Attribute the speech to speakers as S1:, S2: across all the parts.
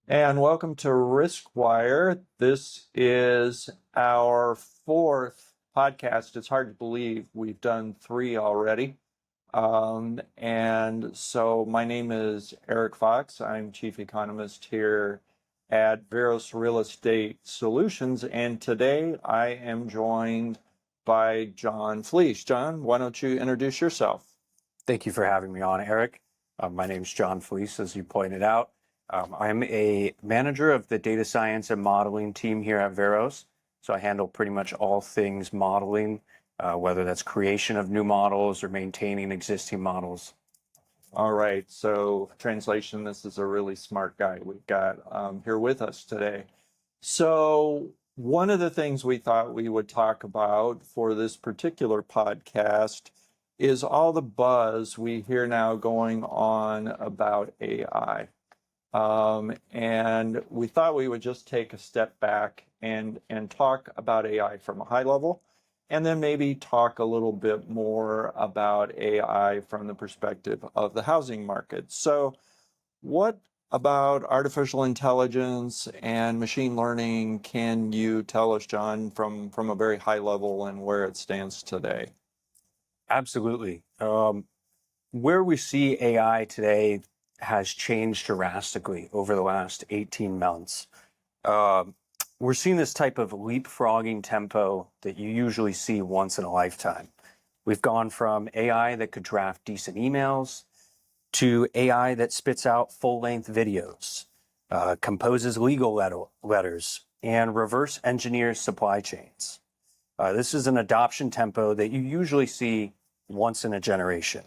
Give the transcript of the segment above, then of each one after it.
S1: And welcome to RiskWire. This is our fourth podcast. It's hard to believe we've done three already. And so my name is Eric Fox. I'm chief economist here at Veros Real Estate Solutions. And today I am joined by John Fleece. John, why don't you introduce yourself?
S2: Thank you for having me on, Eric. My name is John Fleece, as you pointed out. I'm a manager of the data science and modeling team here at Veros. So I handle pretty much all things modeling, whether that's creation of new models or maintaining existing models.
S1: All right, so translation, this is a really smart guy we've got here with us today. So one of the things we thought we would talk about for this particular podcast is all the buzz we hear now going on about AI. And we thought we would just take a step back and talk about AI from a high level, and then maybe talk a little bit more about AI from the perspective of the housing market. So what about artificial intelligence and machine learning can you tell us, John, from a very high level and where it stands today?
S2: Absolutely. Where we see AI today has changed drastically over the last 18 months. We're seeing this type of leapfrogging tempo that you usually see once in a lifetime. We've gone from AI that could draft decent emails to AI that spits out full-length videos, composes legal letters, and reverse engineers supply chains. This is an adoption tempo that you usually see once in a generation.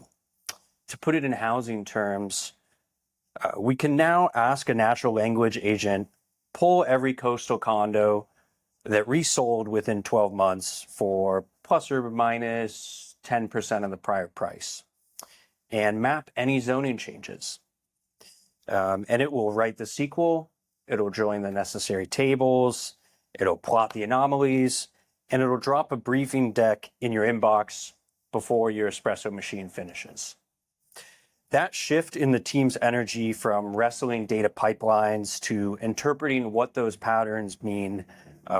S2: To put it in housing terms, we can now ask a natural language agent, pull every coastal condo that resold within 12 months for plus or minus 10% of the prior price and map any zoning changes. And it will write the SQL, it'll join the necessary tables, it'll plot the anomalies, and it'll drop a briefing deck in your inbox before your espresso machine finishes. That shift in the team's energy from wrestling data pipelines to interpreting what those patterns mean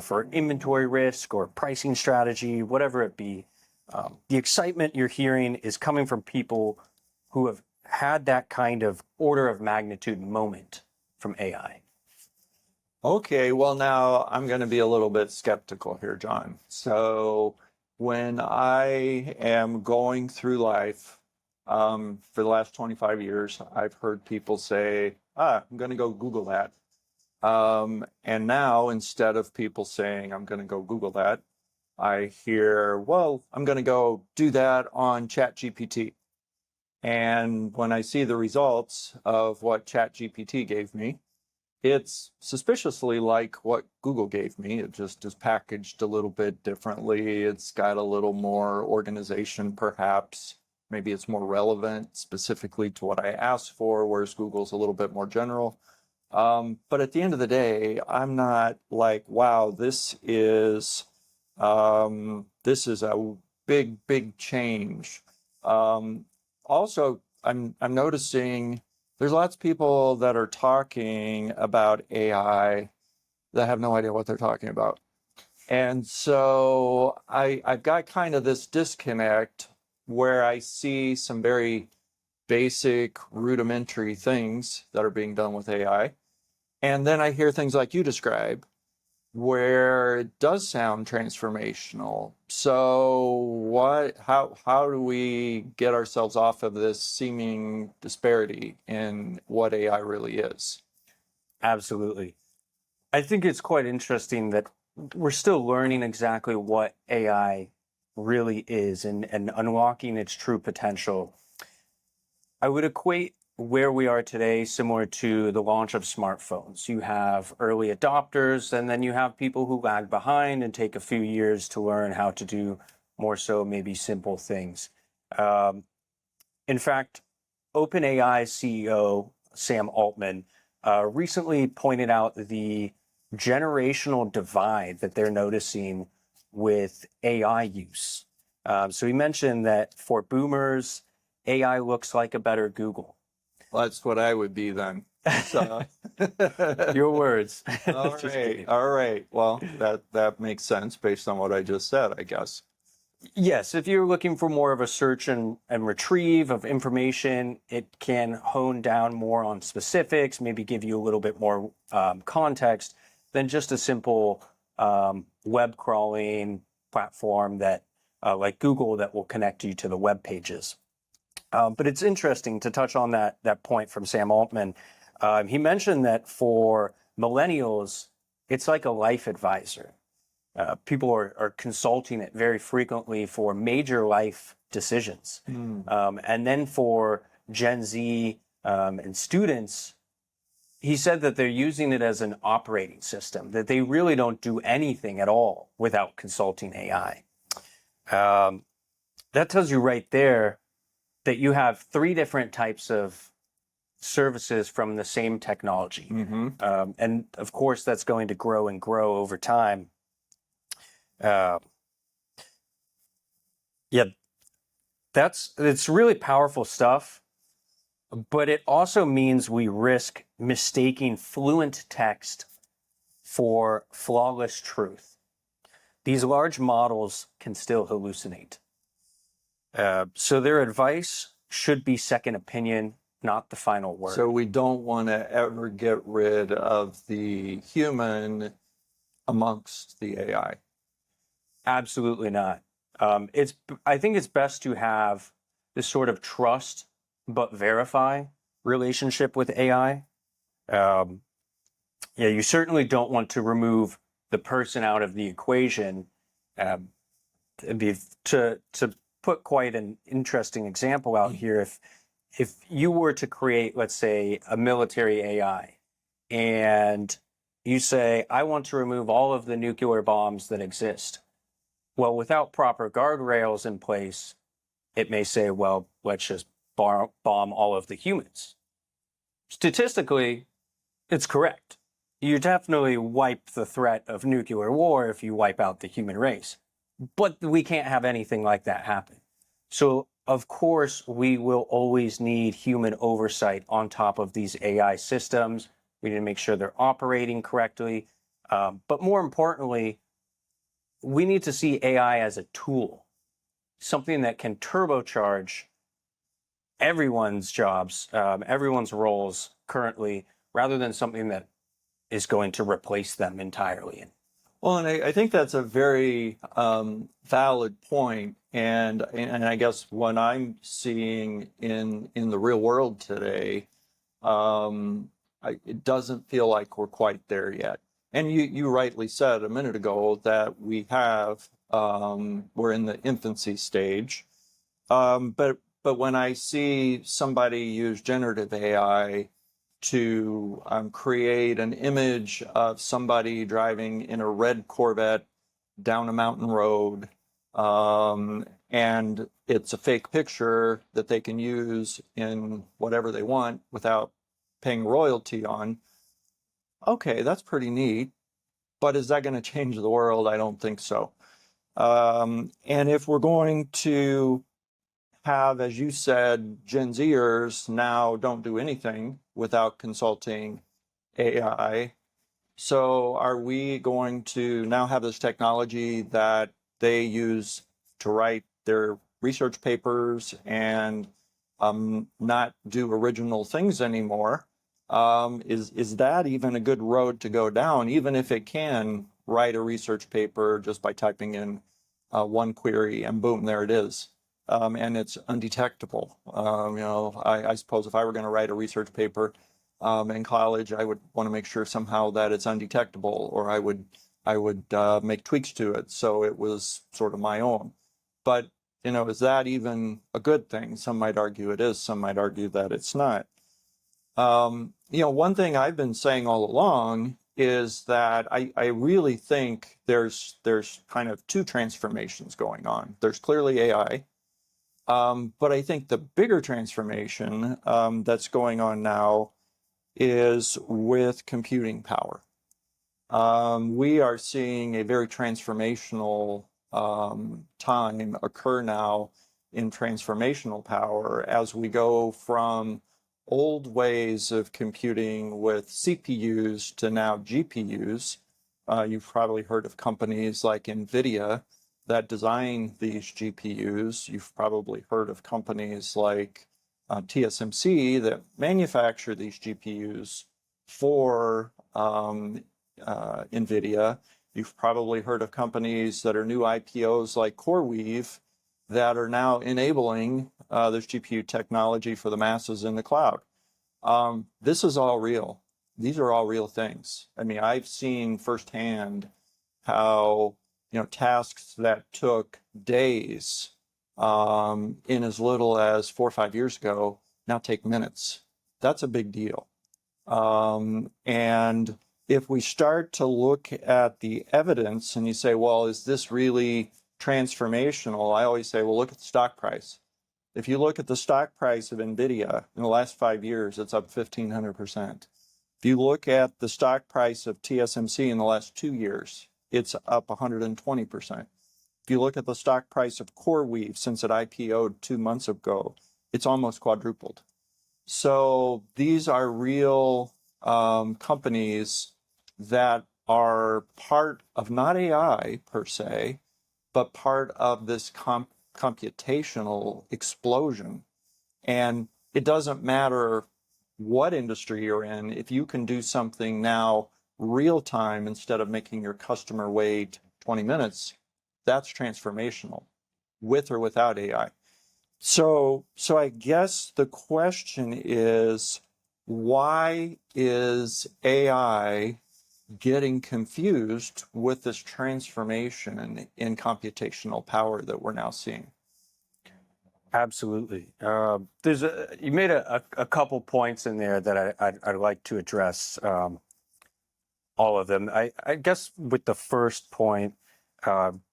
S2: for inventory risk or pricing strategy, whatever it be, the excitement you're hearing is coming from people who have had that kind of order of magnitude moment from AI.
S1: Okay, well, now I'm going to be a little bit skeptical here, John. So when I am going through life, for the last 25 years, I've heard people say, I'm going to go Google that. And now, instead of people saying, I'm going to go Google that, I hear, well, I'm going to go do that on ChatGPT. And when I see the results of what ChatGPT gave me, it's suspiciously like what Google gave me. It just is packaged a little bit differently. It's got a little more organization, perhaps. Maybe it's more relevant specifically to what I asked for, whereas Google's a little bit more general. But at the end of the day, I'm not like, wow, this is a big change. Also, I'm noticing there's lots of people that are talking about AI that have no idea what they're talking about. And so I've got kind of this disconnect where I see some very basic rudimentary things that are being done with AI. And then I hear things like you describe, where it does sound transformational. So how do we get ourselves off of this seeming disparity in what AI really is?
S2: Absolutely. I think it's quite interesting that we're still learning exactly what AI really is and unlocking its true potential. I would equate where we are today similar to the launch of smartphones. You have early adopters, and then you have people who lag behind and take a few years to learn how to do more so maybe simple things. In fact, OpenAI CEO Sam Altman recently pointed out the generational divide that they're noticing with AI use. So he mentioned that for boomers, AI looks like a better Google.
S1: Well, that's what I would be then. So,
S2: Your words.
S1: all
S2: Just
S1: right,
S2: kidding.
S1: all right. Well, that makes sense based on what I just said, I guess.
S2: Yes, if you're looking for more of a search and retrieve of information, it can hone down more on specifics, maybe give you a little bit more context than just a simple web crawling platform that, like Google, that will connect you to the web pages. But it's interesting to touch on that point from Sam Altman. He mentioned that for millennials, it's like a life advisor. People are consulting it very frequently for major life decisions. And then for Gen Z and students, he said that they're using it as an operating system, that they really don't do anything at all without consulting AI. That tells you right there that you have three different types of services from the same technology. And of course, that's going to grow and grow over time. Uh, yeah, it's really powerful stuff, but it also means we risk mistaking fluent text for flawless truth. These large models can still hallucinate. So their advice should be second opinion, not the final word.
S1: So we don't want to ever get rid of the human amongst the AI.
S2: Absolutely not. I think it's best to have this sort of trust but verify relationship with AI. Um, yeah, you certainly don't want to remove the person out of the equation. Um, to put quite an interesting example out here, if you were to create, let's say, a military AI, and you say, I want to remove all of the nuclear bombs that exist. Well, without proper guardrails in place, it may say, well, let's just bomb all of the humans. Statistically, it's correct. You definitely wipe the threat of nuclear war if you wipe out the human race. But we can't have anything like that happen. So, of course, we will always need human oversight on top of these AI systems. We need to make sure they're operating correctly. But more importantly, we need to see AI as a tool, something that can turbocharge everyone's jobs, everyone's roles currently, rather than something that is going to replace them entirely.
S1: Well, and I think that's a very valid point, and I guess what I'm seeing in the real world today, it doesn't feel like we're quite there yet. And you rightly said a minute ago that we're in the infancy stage. But when I see somebody use generative AI to create an image of somebody driving in a red Corvette down a mountain road, and it's a fake picture that they can use in whatever they want without paying royalty on. Okay, that's pretty neat. But is that going to change the world? I don't think so. And if we're going to have, as you said, Gen Zers now don't do anything without consulting AI. So are we going to now have this technology that they use to write their research papers and not do original things anymore? Is that even a good road to go down, even if it can write a research paper just by typing in one query and boom, there it is. And it's undetectable. I suppose if I were going to write a research paper in college, I would want to make sure somehow that it's undetectable, or I would make tweaks to it so it was sort of my own. But is that even a good thing? Some might argue it is. Some might argue that it's not. One thing I've been saying all along is that I really think there's kind of two transformations going on. There's clearly AI. But I think the bigger transformation that's going on now is with computing power. We are seeing a very transformational time occur now in transformational power as we go from old ways of computing with CPUs to now GPUs. You've probably heard of companies like NVIDIA that design these GPUs. You've probably heard of companies like TSMC that manufacture these GPUs for NVIDIA. You've probably heard of companies that are new IPOs like CoreWeave that are now enabling this GPU technology for the masses in the cloud. This is all real. These are all real things. I mean, I've seen firsthand how, tasks that took days in as little as 4 or 5 years ago now take minutes. That's a big deal. And if we start to look at the evidence and you say, well, is this really transformational? I always say, well, look at the stock price. If you look at the stock price of NVIDIA in the last 5 years, it's up 1,500%. If you look at the stock price of TSMC in the last 2 years, it's up 120%. If you look at the stock price of CoreWeave since it IPO'd 2 months ago, it's almost quadrupled. So these are real companies that are part of not AI per se, but part of this computational explosion. And it doesn't matter what industry you're in, if you can do something now real time instead of making your customer wait 20 minutes, that's transformational, with or without AI. So I guess the question is, why is AI getting confused with this transformation in computational power that we're now seeing?
S2: Absolutely. You made a couple points in there that I'd like to address, all of them. I guess with the first point,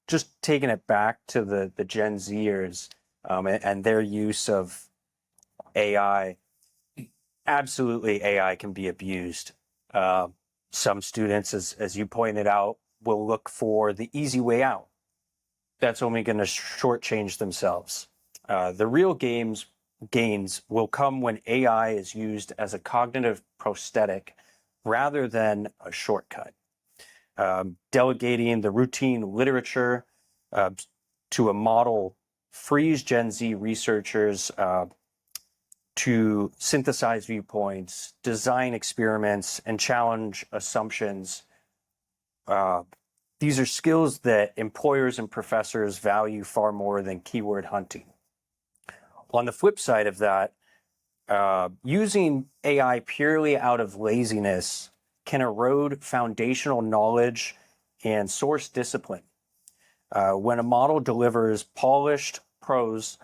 S2: just taking it back to the Gen Zers and their use of AI. Absolutely, AI can be abused. Some students, as you pointed out, will look for the easy way out. That's only going to shortchange themselves. The real gains will come when AI is used as a cognitive prosthetic rather than a shortcut. Delegating the routine literature to a model frees Gen Z researchers to synthesize viewpoints, design experiments, and challenge assumptions. These are skills that employers and professors value far more than keyword hunting. On the flip side of that, using AI purely out of laziness can erode foundational knowledge and source discipline. When a model delivers polished prose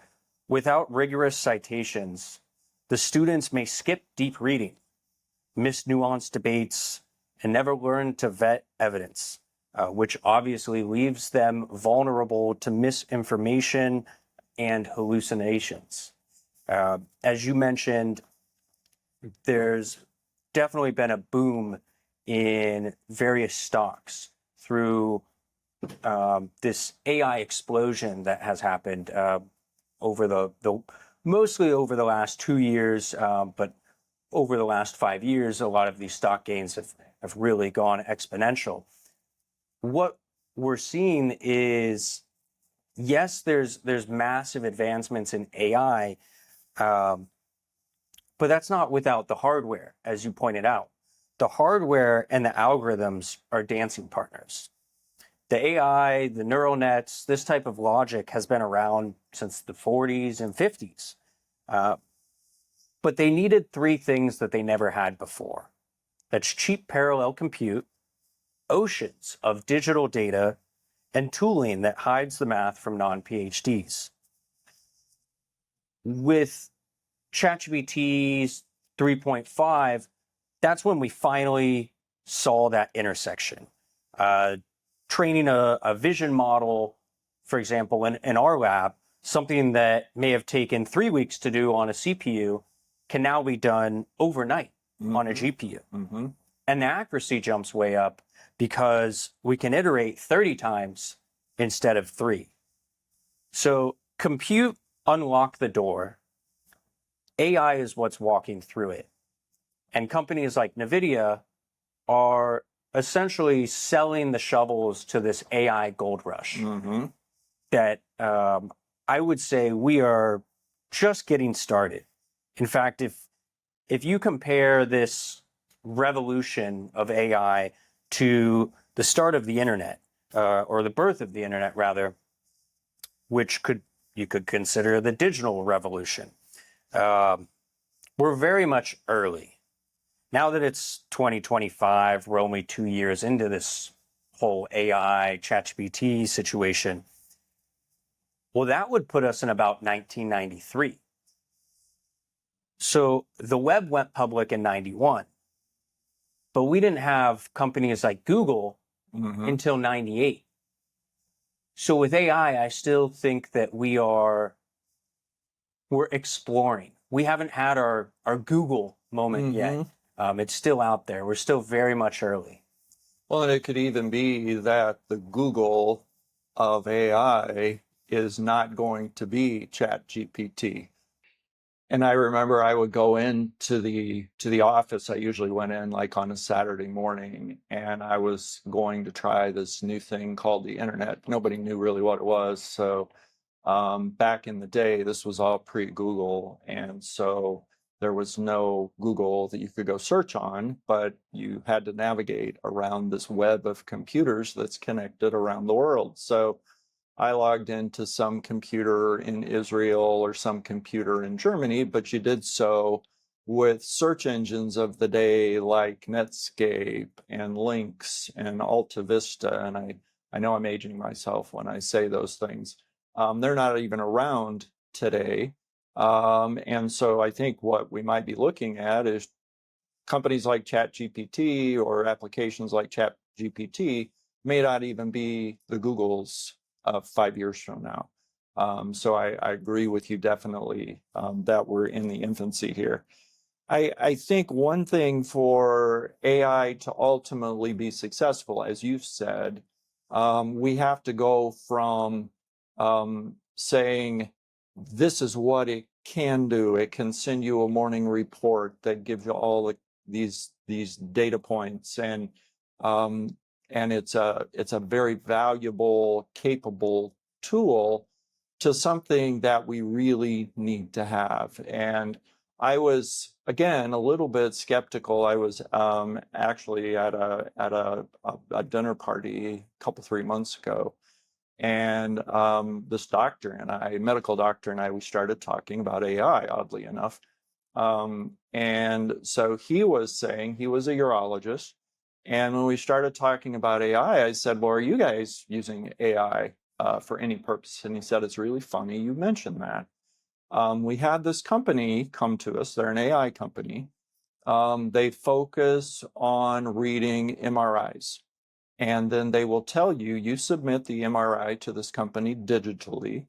S2: without rigorous citations, the students may skip deep reading, miss nuanced debates, and never learn to vet evidence, which obviously leaves them vulnerable to misinformation and hallucinations. As you mentioned, there's definitely been a boom in various stocks through this AI explosion that has happened over mostly over the last 2 years, but over the last 5 years, a lot of these stock gains have really gone exponential. What we're seeing is, yes, there's massive advancements in AI, but that's not without the hardware, as you pointed out. The hardware and the algorithms are dancing partners. The AI, the neural nets, this type of logic has been around since the 40s and 50s. But they needed 3 things that they never had before. That's cheap parallel compute, oceans of digital data, and tooling that hides the math from non-PhDs. With ChatGPT 3.5, that's when we finally saw that intersection. Training a vision model, for example, in our lab, something that may have taken 3 weeks to do on a CPU can now be done overnight on a GPU.
S1: Mm-hmm.
S2: And the accuracy jumps way up because we can iterate 30 times instead of 3. So compute unlocked the door. AI is what's walking through it. And companies like NVIDIA are essentially selling the shovels to this AI gold rush that I would say we are just getting started. In fact, if you compare this revolution of AI to the start of the internet, or the birth of the internet rather, which you could consider the digital revolution, we're very much early. Now that it's 2025, we're only 2 years into this whole AI ChatGPT situation. Well, that would put us in about 1993. So the web went public in 91, but we didn't have companies like Google until 98. So with AI, I still think that we're exploring. We haven't had our Google moment yet. It's still out there. We're still very much early.
S1: Well, and it could even be that the Google of AI is not going to be ChatGPT. And I remember I would go into the office. I usually went in like on a Saturday morning, and I was going to try this new thing called the internet. Nobody knew really what it was. So back in the day, this was all pre-Google, and so there was no Google that you could go search on, but you had to navigate around this web of computers that's connected around the world. So I logged into some computer in Israel or some computer in Germany, but you did so with search engines of the day like Netscape and Lynx and Alta Vista. And I know I'm aging myself when I say those things. They're not even around today. And so I think what we might be looking at is companies like ChatGPT or applications like ChatGPT may not even be the Googles of 5 years from now. So I agree with you definitely that we're in the infancy here. I think one thing for AI to ultimately be successful, as you've said, we have to go from saying, this is what it can do. It can send you a morning report that gives you all these data points, and it's a very valuable, capable tool to something that we really need to have. And I was, again, a little bit skeptical. I was actually at a dinner party a couple, 3 months ago. And this doctor and I, medical doctor and I, we started talking about AI, oddly enough. And so he was saying, he was a urologist. And when we started talking about AI, I said, well, are you guys using AI for any purpose? And he said, it's really funny you mentioned that. We had this company come to us. They're an AI company. They focus on reading MRIs. And then they will tell you, you submit the MRI to this company digitally.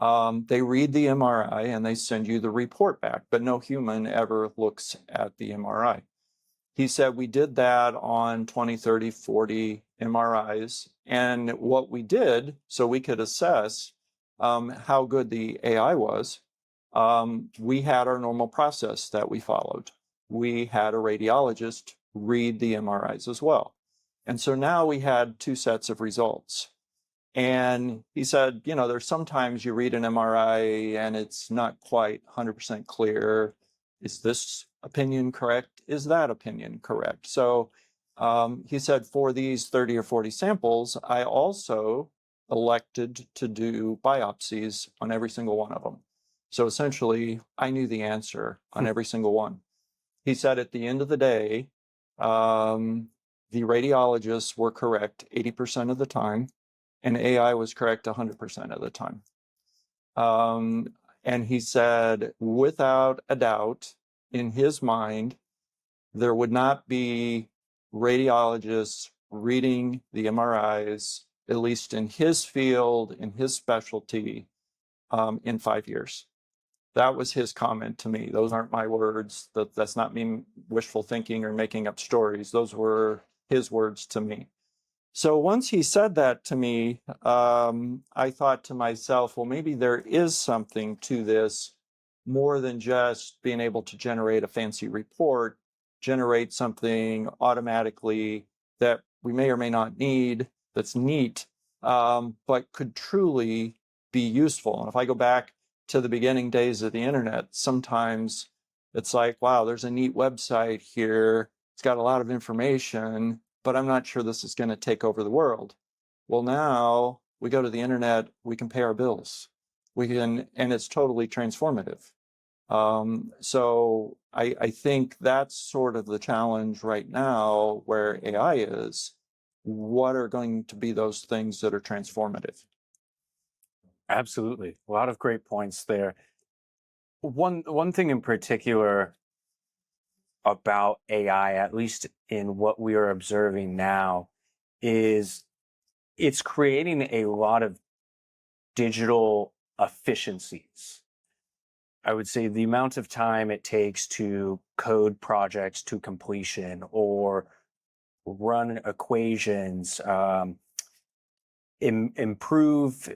S1: They read the MRI and they send you the report back, but no human ever looks at the MRI. He said we did that on 20, 30, 40 MRIs. And what we did, so we could assess how good the AI was, we had our normal process that we followed. We had a radiologist read the MRIs as well. And so now we had 2 sets of results. And he said, there's sometimes you read an MRI and it's not quite 100% clear. Is this opinion correct? Is that opinion correct? So he said, for these 30 or 40 samples, I also elected to do biopsies on every single one of them. So essentially, I knew the answer on every single one. He said at the end of the day, the radiologists were correct 80% of the time, and AI was correct 100% of the time. And he said, without a doubt, in his mind, there would not be radiologists reading the MRIs, at least in his field, in his specialty, in 5 years. That was his comment to me. Those aren't my words. That's not me wishful thinking or making up stories. Those were his words to me. So once he said that to me, I thought to myself, well, maybe there is something to this more than just being able to generate a fancy report, generate something automatically that we may or may not need, that's neat, but could truly be useful. And if I go back to the beginning days of the internet, sometimes it's like, wow, there's a neat website here. It's got a lot of information, but I'm not sure this is going to take over the world. Well, now we go to the internet, we can pay our bills. We can, and it's totally transformative. So I think that's sort of the challenge right now where AI is. What are going to be those things that are transformative?
S2: Absolutely. A lot of great points there. One thing in particular about AI, at least in what we are observing now, is it's creating a lot of digital efficiencies. I would say the amount of time it takes to code projects to completion or run equations, improve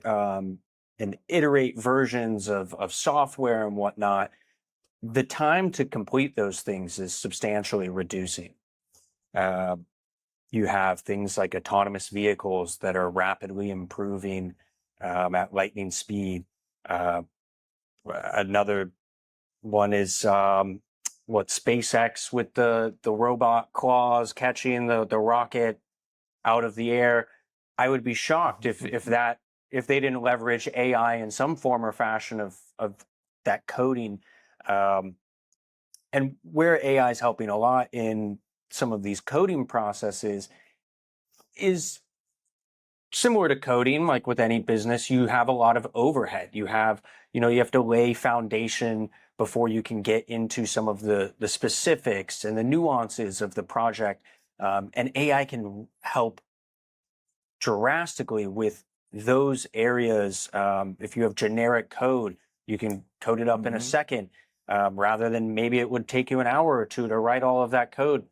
S2: and iterate versions of software and whatnot, the time to complete those things is substantially reducing. Uh, you have things like autonomous vehicles that are rapidly improving at lightning speed. Another one is what SpaceX with the robot claws catching the rocket out of the air. I would be shocked if they didn't leverage AI in some form or fashion of that coding. And where AI is helping a lot in some of these coding processes is similar to coding. Like with any business, you have a lot of overhead. You have to lay foundation before you can get into some of the specifics and the nuances of the project. And AI can help drastically with those areas. If you have generic code, you can code it up in a second, rather than maybe it would take you an hour or two to write all of that code.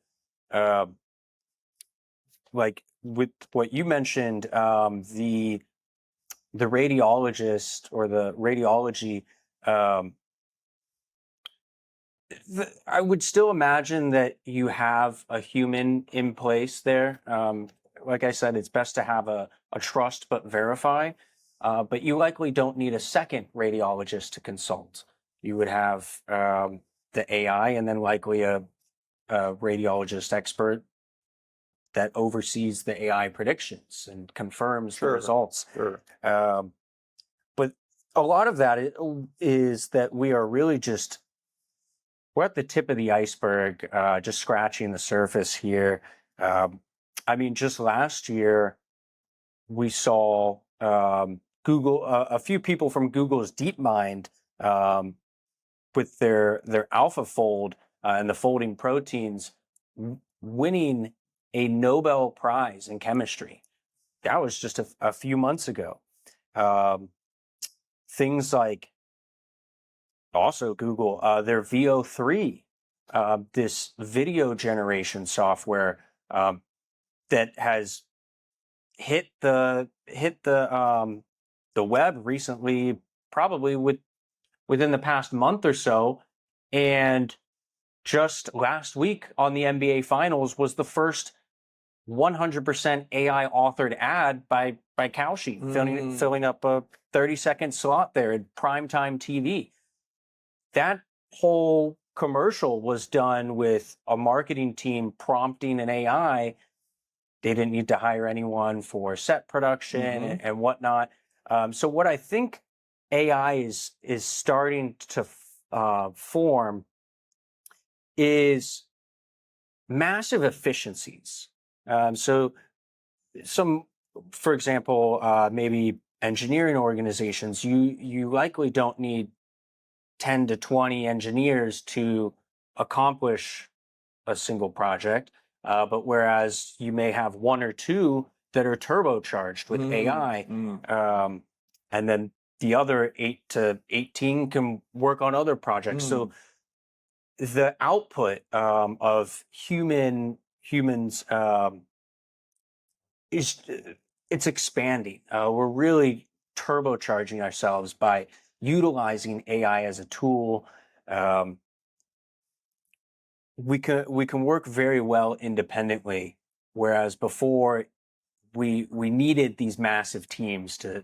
S2: Like with what you mentioned, the radiologist or the radiology, I would still imagine that you have a human in place there. Like I said, it's best to have a trust but verify. But you likely don't need a second radiologist to consult. You would have the AI and then likely a radiologist expert that oversees the AI predictions and confirms the results.
S1: Sure.
S2: But a lot of that is that we are really we're at the tip of the iceberg, just scratching the surface here. I mean, just last year, we saw Google, a few people from Google's DeepMind with their AlphaFold and the folding proteins winning a Nobel Prize in chemistry. That was just a few months ago. Things like also Google, their VO3, this video generation software that has hit the web recently, probably within the past month or so, and just last week on the NBA Finals was the first 100% AI authored ad by Kalshi, filling up a 30-second slot there at primetime TV. That whole commercial was done with a marketing team prompting an AI. They didn't need to hire anyone for set production and whatnot. So what I think AI is starting to form is massive efficiencies. So for example, maybe engineering organizations, you likely don't need 10 to 20 engineers to accomplish a single project. But whereas you may have one or two that are turbocharged with AI, and then the other 8 to 18 can work on other projects. So the output of humans it's expanding. We're really turbocharging ourselves by utilizing AI as a tool, we can work very well independently, whereas before we needed these massive teams to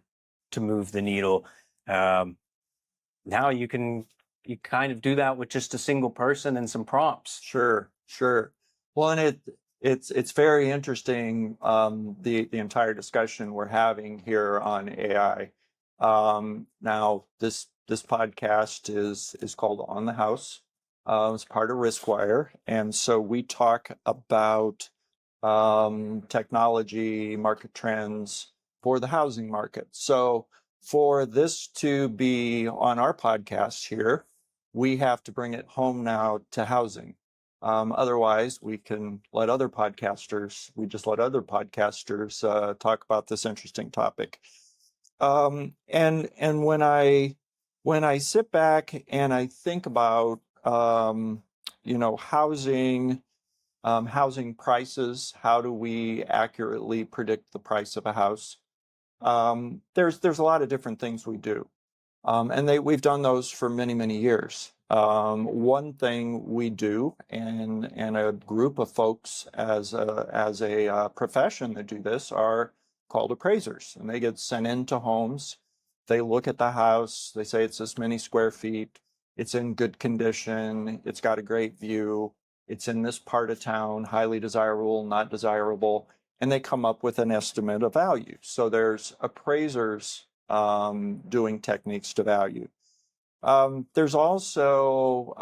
S2: move the needle. Now you kind of do that with just a single person and some prompts.
S1: Sure, sure. Well, and it's very interesting, the entire discussion we're having here on AI. Now this podcast is called On the House. It's part of RiskWire, and so we talk about technology, market trends for the housing market. So for this to be on our podcast here, we have to bring it home now to housing. Otherwise, we can let other podcasters, we just let other podcasters talk about this interesting topic. And when I sit back and I think about housing, housing prices, how do we accurately predict the price of a house? There's a lot of different things we do. And we've done those for many, many years. One thing we do, and a group of folks as a profession that do this, are called appraisers, and they get sent into homes. They look at the house. They say it's this many square feet. It's in good condition. It's got a great view. It's in this part of town, highly desirable, not desirable, and they come up with an estimate of value. So there's appraisers doing techniques to value. There's also,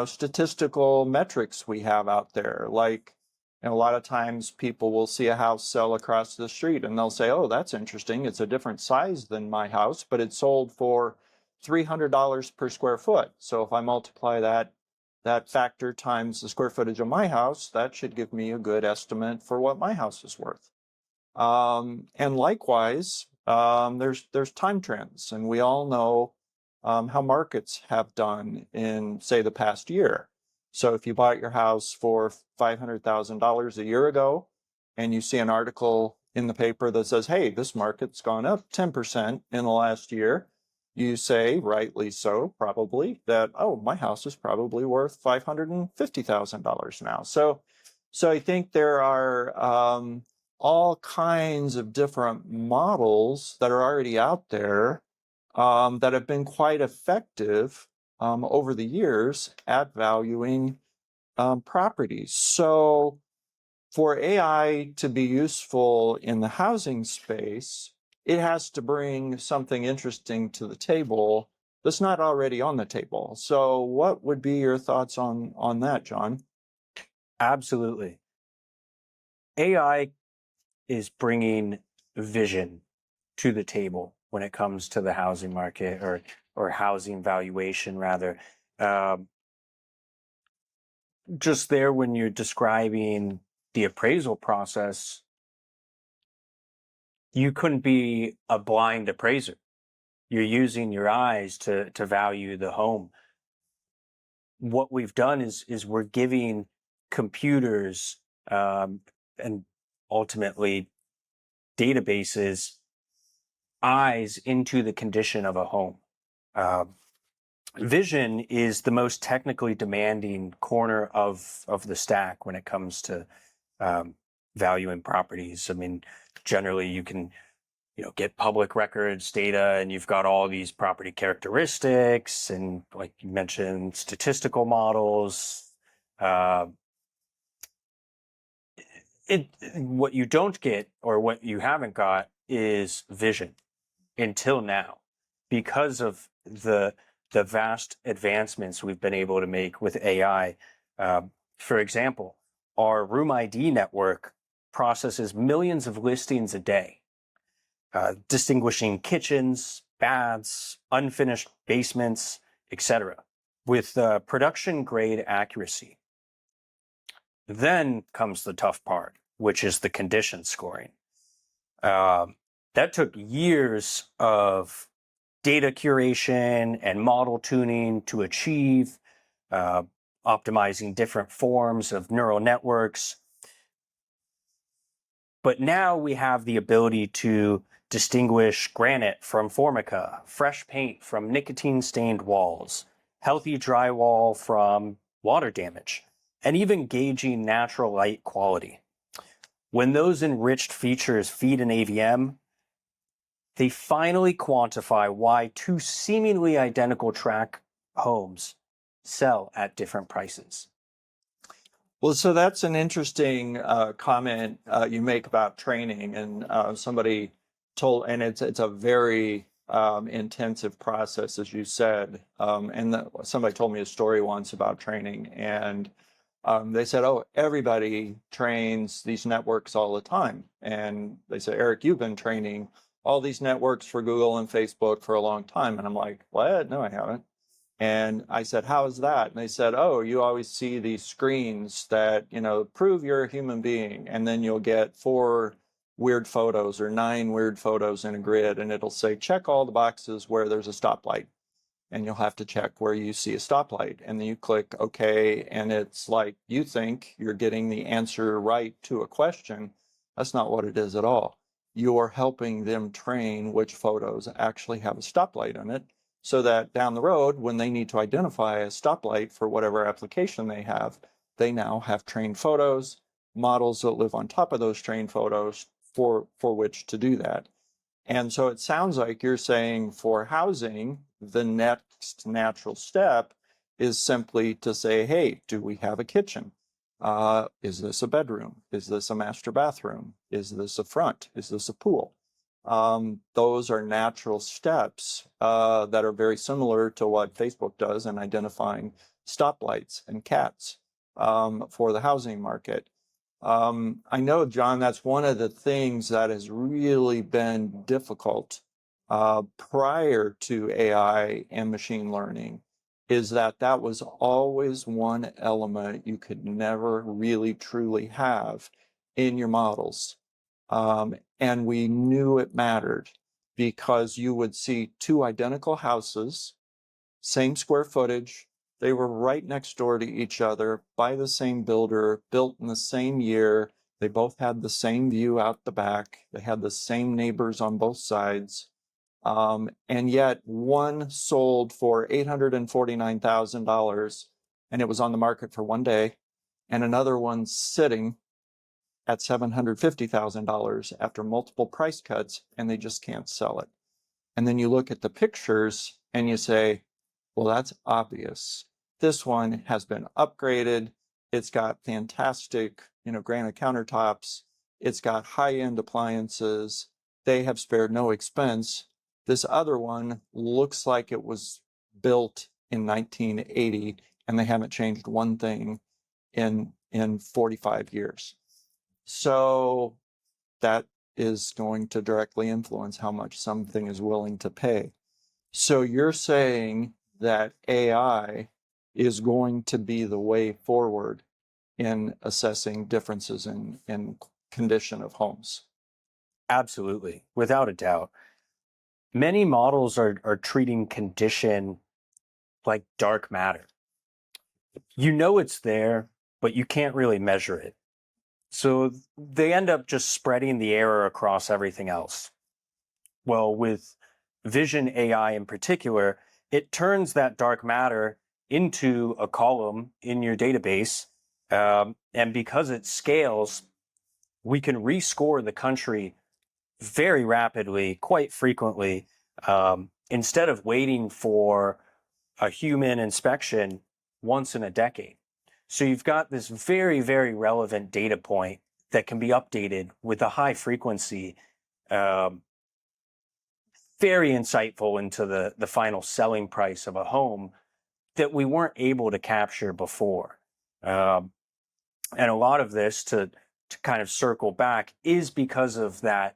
S1: statistical metrics we have out there. Like, a lot of times people will see a house sell across the street and they'll say, oh, that's interesting. It's a different size than my house, but it sold for $300 per square foot. So if I multiply that factor times the square footage of my house, that should give me a good estimate for what my house is worth. And likewise, there's time trends, and we all know how markets have done in, say, the past year. So if you bought your house for $500,000 a year ago, and you see an article in the paper that says, hey, this market's gone up 10% in the last year, you say, rightly so, probably, that, oh, my house is probably worth $550,000 now. So I think there are all kinds of different models that are already out there that have been quite effective over the years at valuing properties. So for AI to be useful in the housing space, it has to bring something interesting to the table that's not already on the table. So what would be your thoughts on that, John?
S2: Absolutely. AI is bringing vision to the table when it comes to the housing market, or housing valuation rather. Just there, when you're describing the appraisal process, you couldn't be a blind appraiser. You're using your eyes to value the home. What we've done is we're giving computers and ultimately databases eyes into the condition of a home. Vision is the most technically demanding corner of the stack when it comes to valuing properties. I mean, generally you can get public records data, and you've got all these property characteristics, and like you mentioned, statistical models. What you don't get, or what you haven't got, is vision until now, because of the vast advancements we've been able to make with AI. For example, our Room ID network processes millions of listings a day, distinguishing kitchens, baths, unfinished basements, etc., with production grade accuracy. Then comes the tough part, which is the condition scoring. That took years of data curation and model tuning to achieve, optimizing different forms of neural networks. But now we have the ability to distinguish granite from formica, fresh paint from nicotine-stained walls, healthy drywall from water damage, and even gauging natural light quality. When those enriched features feed an AVM, they finally quantify why two seemingly identical tract homes sell at different prices.
S1: Well, so that's an interesting comment you make about training, and somebody told, and it's a very intensive process, as you said. Somebody told me a story once about training, and they said, "Oh, everybody trains these networks all the time." And they said, "Eric, you've been training all these networks for Google and Facebook for a long time." And I'm like, "What? No, I haven't." And I said, "How is that?" And they said, "Oh, you always see these screens that, prove you're a human being. And then you'll get 4 weird photos or 9 weird photos in a grid. And it'll say, check all the boxes where there's a stoplight. And you'll have to check where you see a stoplight. And then you click OK. And it's like you think you're getting the answer right to a question. That's not what it is at all. You're helping them train which photos actually have a stoplight in it, so that down the road, when they need to identify a stoplight for whatever application they have, they now have trained photos, models that live on top of those trained photos for which to do that. And so it sounds like you're saying for housing, the next natural step is simply to say, hey, do we have a kitchen? Is this a bedroom? Is this a master bathroom? Is this a front? Is this a pool? Those are natural steps that are very similar to what Facebook does in identifying stoplights and cats for the housing market. I know, John, that's one of the things that has really been difficult prior to AI and machine learning, is that was always one element you could never really truly have in your models. And we knew it mattered because you would see 2 identical houses, same square footage. They were right next door to each other by the same builder, built in the same year. They both had the same view out the back. They had the same neighbors on both sides. And yet one sold for $849,000 and it was on the market for 1 day, and another one sitting at $750,000 after multiple price cuts, and they just can't sell it. And then you look at the pictures and you say, well, that's obvious. This one has been upgraded. It's got fantastic, granite countertops. It's got high-end appliances. They have spared no expense. This other one looks like it was built in 1980, and they haven't changed one thing in 45 years. So that is going to directly influence how much something is willing to pay. So you're saying that AI is going to be the way forward in assessing differences in condition of homes?
S2: Absolutely, without a doubt. Many models are treating condition like dark matter. You know it's there, but you can't really measure it. So they end up just spreading the error across everything else. Well, with vision AI in particular, it turns that dark matter into a column in your database. And because it scales, we can rescore the country very rapidly, quite frequently, instead of waiting for a human inspection once in a decade. So you've got this very, very relevant data point that can be updated with a high frequency, very insightful into the final selling price of a home that we weren't able to capture before. And a lot of this, to kind of circle back, is because of that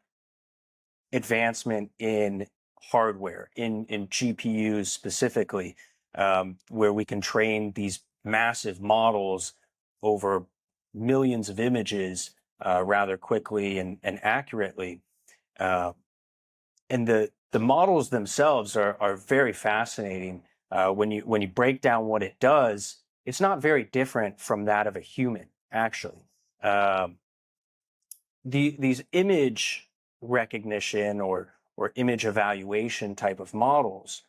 S2: advancement in hardware, in GPUs specifically, where we can train these massive models over millions of images rather quickly and accurately. And the models themselves are very fascinating. When you break down what it does, it's not very different from that of a human, actually. These image recognition or image evaluation type of models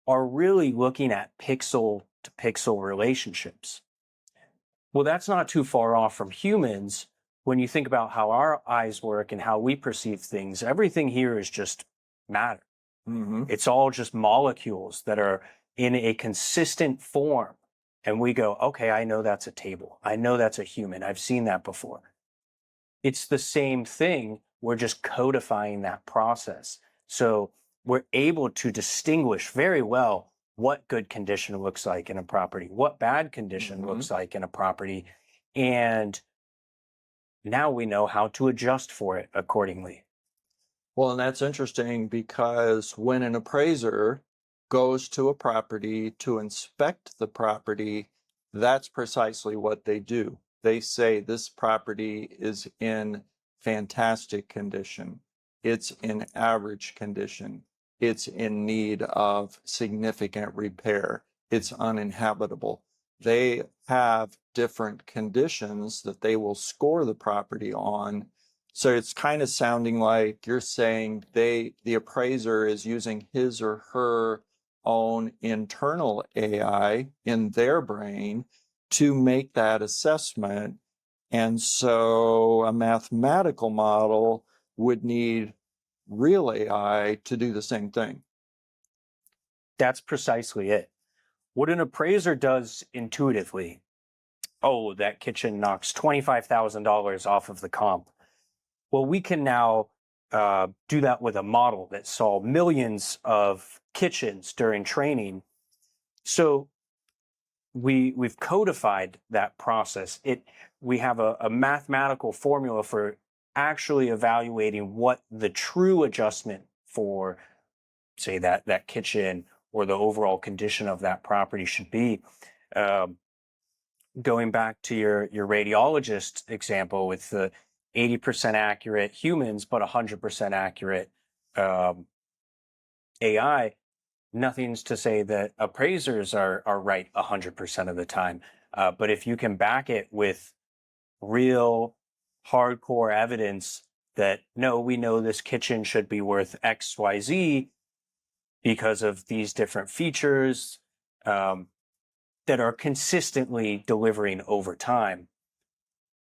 S2: are really looking at pixel to pixel relationships. Well, that's not too far off from humans. When you think about how our eyes work and how we perceive things, everything here is just matter.
S1: Mm-hmm.
S2: It's all just molecules that are in a consistent form. And we go, okay, I know that's a table. I know that's a human. I've seen that before. It's the same thing. We're just codifying that process. So we're able to distinguish very well what good condition looks like in a property, what bad condition
S1: Mm-hmm.
S2: looks like in a property. And now we know how to adjust for it accordingly.
S1: Well, and that's interesting because when an appraiser goes to a property to inspect the property, that's precisely what they do. They say this property is in fantastic condition. It's in average condition. It's in need of significant repair. It's uninhabitable. They have different conditions that they will score the property on. So it's kind of sounding like you're saying the appraiser is using his or her own internal AI in their brain to make that assessment. And so a mathematical model would need real AI to do the same thing.
S2: That's precisely it. What an appraiser does intuitively, oh, that kitchen knocks $25,000 off of the comp. Well, we can now do that with a model that saw millions of kitchens during training. So we've codified that process. We have a mathematical formula for actually evaluating what the true adjustment for, say, that kitchen or the overall condition of that property should be. Going back to your radiologist example with the 80% accurate humans, but 100% accurate AI, nothing's to say that appraisers are right 100% of the time. But if you can back it with real hardcore evidence that, no, we know this kitchen should be worth XYZ because of these different features that are consistently delivering over time,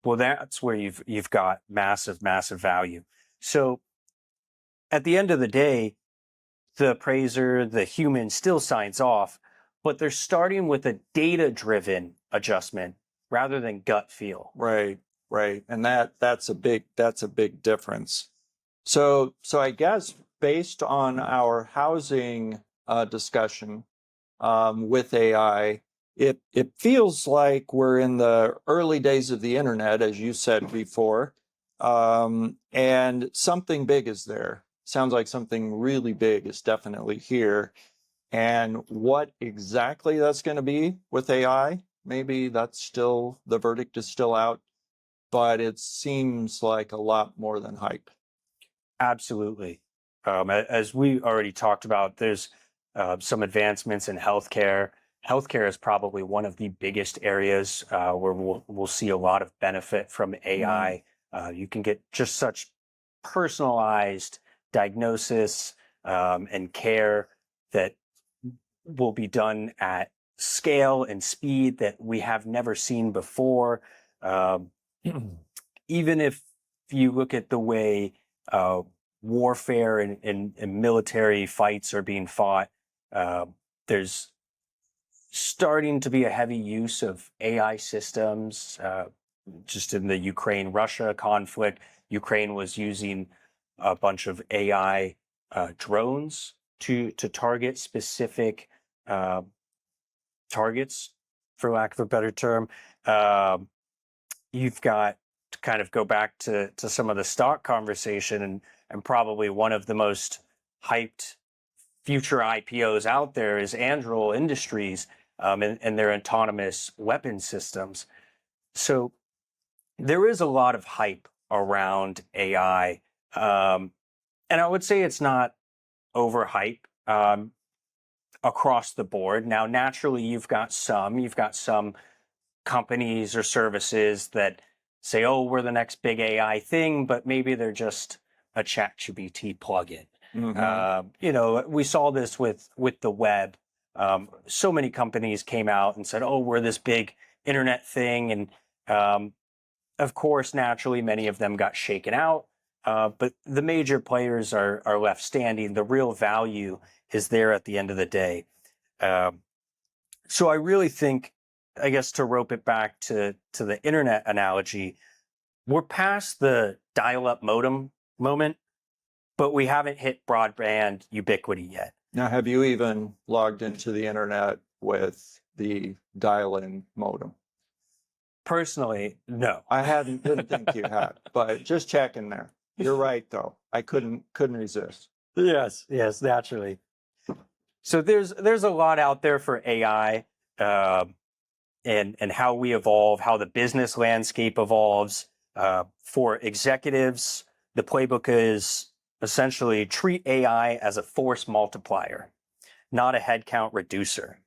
S2: well, that's where you've got massive value. So at the end of the day, the appraiser, the human, still signs off, but they're starting with a data-driven adjustment rather than gut feel.
S1: Right, right. And that's a big difference. So I guess based on our housing discussion with AI, it feels like we're in the early days of the internet, as you said before, and something big is there. Sounds like something really big is definitely here. And what exactly that's going to be with AI, maybe that's still, the verdict is still out, but it seems like a lot more than hype.
S2: Absolutely. As we already talked about, there's some advancements in healthcare. Healthcare is probably one of the biggest areas where we'll see a lot of benefit from AI. You can get just such personalized diagnosis and care that will be done at scale and speed that we have never seen before. Um, even if you look at the way warfare and military fights are being fought, there's starting to be a heavy use of AI systems. Just in the Ukraine-Russia conflict, Ukraine was using a bunch of AI drones to target specific targets, for lack of a better term. You've got to kind of go back to some of the stock conversation, and probably one of the most hyped future IPOs out there is Anduril Industries and their autonomous weapon systems. So there is a lot of hype around AI. And I would say it's not overhype across the board. Now, naturally, you've got some companies or services that say, oh, we're the next big AI thing, but maybe they're just a ChatGPT plugin.
S1: Mhm.
S2: We saw this with the web. So many companies came out and said, "Oh, we're this big internet thing," and of course, naturally, many of them got shaken out. But the major players are left standing. The real value is there at the end of the day. Um, so I really think, I guess, to rope it back to the internet analogy, we're past the dial-up modem moment, but we haven't hit broadband ubiquity yet.
S1: Now, have you even logged into the internet with the dial-in modem?
S2: Personally, no.
S1: Didn't think you had, but just checking there. You're right, though. I couldn't resist.
S2: Yes, naturally. So there's a lot out there for AI, and how we evolve, how the business landscape evolves. For executives, the playbook is essentially treat AI as a force multiplier, not a headcount reducer.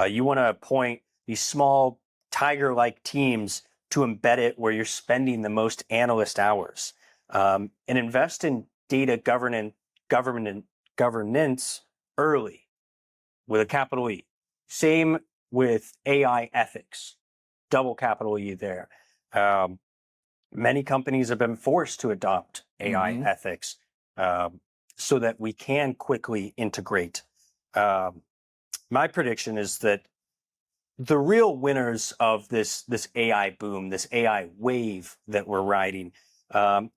S2: You want to appoint these small tiger-like teams to embed it where you're spending the most analyst hours, and invest in data governance early with a capital E. Same with AI ethics, double capital E there. Um, Many companies have been forced to adopt AI
S1: Mhm.
S2: ethics, so that we can quickly integrate. Um, my prediction is that the real winners of this AI boom, this AI wave that we're riding,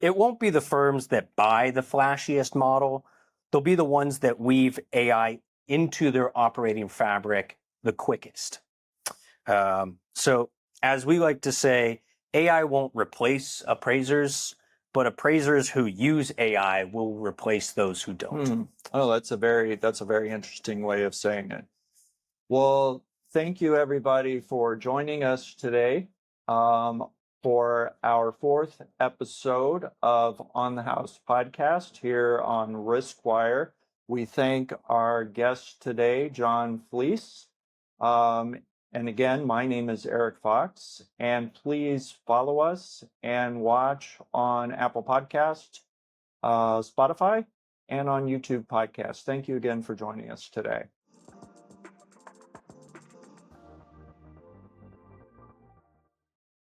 S2: it won't be the firms that buy the flashiest model. They'll be the ones that weave AI into their operating fabric the quickest. So, as we like to say, AI won't replace appraisers, but appraisers who use AI will replace those who don't.
S1: Oh, that's a very interesting way of saying it. Well, thank you everybody for joining us today for our fourth episode of On the House podcast here on RiskWire. We thank our guest today, John Fleece. And again, my name is Eric Fox, and please follow us and watch on Apple Podcast, Spotify, and on YouTube Podcast. Thank you again for joining us today.